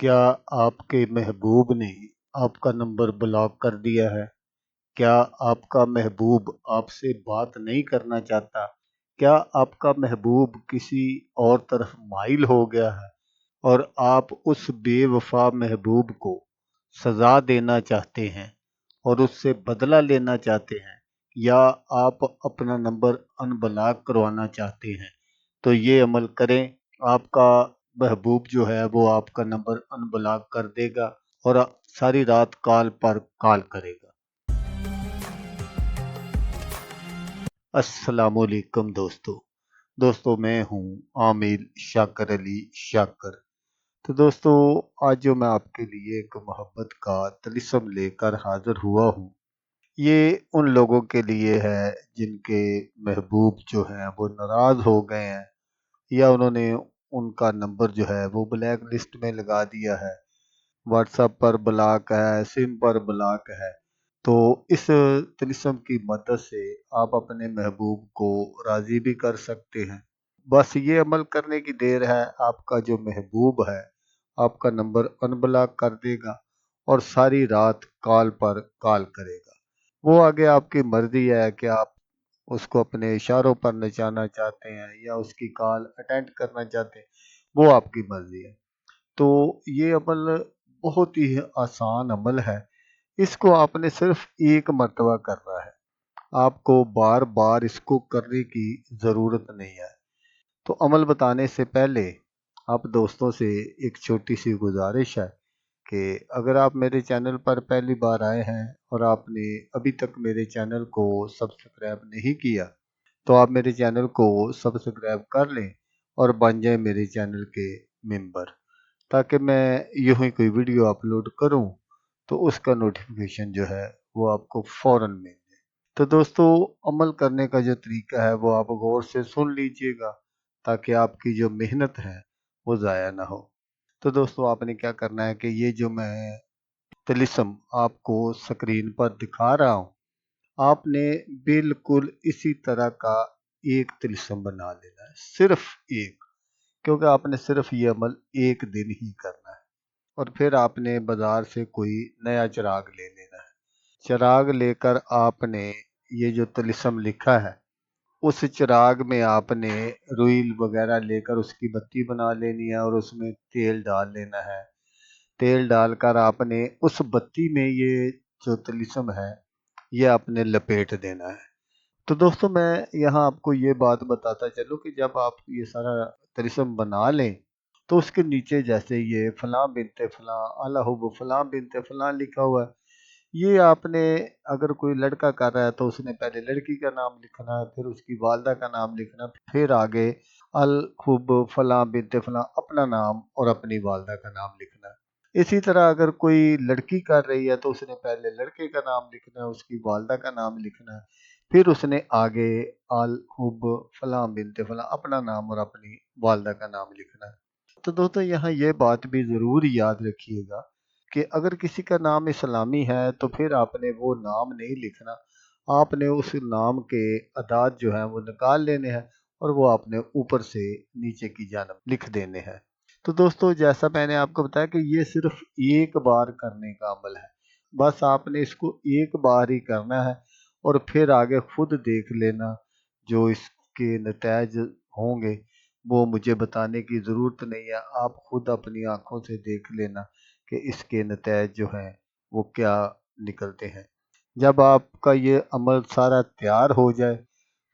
क्या आपके महबूब ने आपका नंबर ब्लॉक कर दिया है? क्या आपका महबूब आपसे बात नहीं करना चाहता? क्या आपका महबूब किसी और तरफ माइल हो गया है और आप उस बेवफा महबूब को सजा देना चाहते हैं और उससे बदला लेना चाहते हैं, या आप अपना नंबर अनब्लॉक करवाना चाहते हैं? तो ये अमल करें। आपका महबूब जो है वो आपका नंबर अनब्लॉक कर देगा और सारी रात कॉल पर कॉल करेगा। अस्सलामुअलैकुम दोस्तों मैं हूँ आमिर शाकर अली शाकर। तो दोस्तों, आज जो मैं आपके लिए एक मोहब्बत का तिलिस्म लेकर हाजिर हुआ हूँ, ये उन लोगों के लिए है जिनके महबूब जो हैं वो नाराज़ हो गए हैं, या उन्होंने उनका नंबर जो है वो ब्लैक लिस्ट में लगा दिया है, व्हाट्सएप पर ब्लॉक है, सिम पर ब्लॉक है। तो इस तिलिस्म की मदद से आप अपने महबूब को राज़ी भी कर सकते हैं। बस ये अमल करने की देर है, आपका जो महबूब है आपका नंबर अनब्लॉक कर देगा और सारी रात कॉल पर कॉल करेगा। वो आगे आपकी मर्ज़ी है कि आप उसको अपने इशारों पर नचाना चाहते हैं या उसकी कॉल अटेंड करना चाहते हैं, वो आपकी मर्ज़ी है। तो ये अमल बहुत ही आसान अमल है। इसको आपने सिर्फ एक मर्तबा करना है, आपको बार बार इसको करने की ज़रूरत नहीं है। तो अमल बताने से पहले आप दोस्तों से एक छोटी सी गुजारिश है कि अगर आप मेरे चैनल पर पहली बार आए हैं और आपने अभी तक मेरे चैनल को सब्सक्राइब नहीं किया, तो आप मेरे चैनल को सब्सक्राइब कर लें और बन जाएं मेरे चैनल के मेंबर, ताकि मैं यूं ही कोई वीडियो अपलोड करूं तो उसका नोटिफिकेशन जो है वो आपको फ़ौरन मिल जाए। तो दोस्तों, अमल करने का जो तरीका है वो आप गौर से सुन लीजिएगा, ताकि आपकी जो मेहनत है वो ज़ाया ना हो। तो दोस्तों, आपने क्या करना है कि ये जो मैं तिलिस्म आपको स्क्रीन पर दिखा रहा हूँ, आपने बिल्कुल इसी तरह का एक तिलिस्म बना लेना है, सिर्फ एक। क्योंकि आपने सिर्फ ये अमल एक दिन ही करना है, और फिर आपने बाजार से कोई नया चिराग ले लेना है। चिराग लेकर आपने ये जो तिलिस्म लिखा है, उस चिराग में आपने रुई वगैरह लेकर उसकी बत्ती बना लेनी है और उसमें तेल डाल लेना है। तेल डालकर आपने उस बत्ती में ये जो तिलिस्म है ये आपने लपेट देना है। तो दोस्तों, मैं यहाँ आपको ये बात बताता चलूँ कि जब आप ये सारा तिलिस्म बना लें, तो उसके नीचे जैसे ये फलां बिनते फलां अला हुब्ब फलां बिनते फलां लिखा हुआ है, ये आपने, अगर कोई लड़का कर रहा है तो उसने पहले लड़की का नाम लिखना है, फिर उसकी वालदा का नाम लिखना है, फिर आगे अल हुब्ब फलां बिनते फलां अपना नाम और अपनी वालदा का नाम लिखना है। इसी तरह अगर कोई लड़की कर रही है तो उसने पहले लड़के का नाम लिखना है, उसकी वालदा का नाम लिखना है, फिर उसने आगे अल हुब्ब फलां बिनते फलां अपना नाम और अपनी वालदा का नाम लिखना है। तो दोस्तों, यहाँ ये बात भी ज़रूर याद रखिएगा कि अगर किसी का नाम इस्लामी है तो फिर आपने वो नाम नहीं लिखना, आपने उस नाम के अदाद जो हैं वो निकाल लेने हैं और वो आपने ऊपर से नीचे की जानब लिख देने हैं। तो दोस्तों, जैसा मैंने आपको बताया कि ये सिर्फ एक बार करने का अमल है, बस आपने इसको एक बार ही करना है और फिर आगे खुद देख लेना। जो इसके नतीजे होंगे वो मुझे बताने की ज़रूरत नहीं है, आप खुद अपनी आँखों से देख लेना कि इसके नतीजे जो हैं वो क्या निकलते हैं। जब आपका ये अमल सारा तैयार हो जाए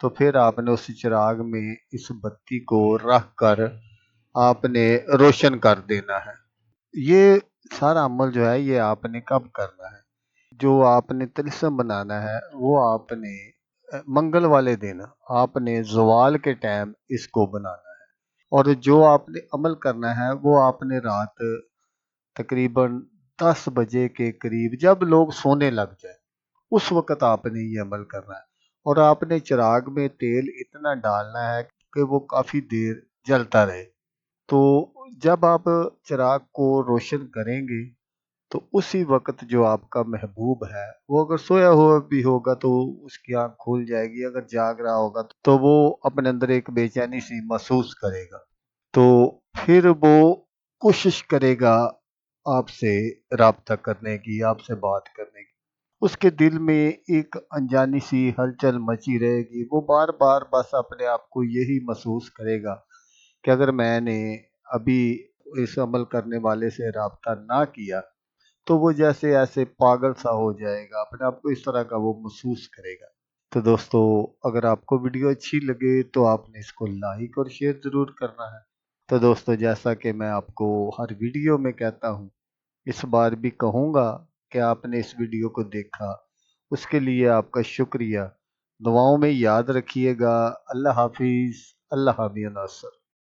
तो फिर आपने उस चिराग में इस बत्ती को रख कर आपने रोशन कर देना है। ये सारा अमल जो है ये आपने कब करना है? जो आपने तिलिस्म बनाना है वो आपने मंगल वाले दिन आपने ज़वाल के टाइम इसको बनाना है, और जो आपने अमल करना है वो आपने रात तकरीबन 10 बजे के करीब जब लोग सोने लग जाए उस वक़्त आपने ये अमल करना है, और आपने चिराग में तेल इतना डालना है कि वो काफ़ी देर जलता रहे। तो जब आप चिराग को रोशन करेंगे तो उसी वक़्त जो आपका महबूब है वो अगर सोया हुआ भी होगा तो उसकी आँख खुल जाएगी, अगर जाग रहा होगा तो वो अपने अंदर एक बेचैनी सी महसूस करेगा। तो फिर वो कोशिश करेगा آپ سے رابطہ کرنے کی، آپ سے بات کرنے کی، اس کے دل میں ایک انجانی سی ہلچل مچی رہے گی۔ وہ بار بار بس اپنے آپ کو یہی محسوس کرے گا کہ اگر میں نے ابھی اس عمل کرنے والے سے رابطہ نہ کیا تو وہ جیسے ایسے پاگل سا ہو جائے گا، اپنے آپ کو اس طرح کا وہ محسوس کرے گا۔ تو دوستو، اگر آپ کو ویڈیو اچھی لگے تو آپ نے اس کو لائک اور شیئر ضرور کرنا ہے۔ تو دوستو، جیسا کہ میں آپ کو ہر ویڈیو میں کہتا ہوں، اس بار بھی کہوں گا کہ آپ نے اس ویڈیو کو دیکھا، اس کے لیے آپ کا شکریہ۔ دعاؤں میں یاد رکھیے گا۔ اللہ حافظ۔ اللہ حامی ناصر۔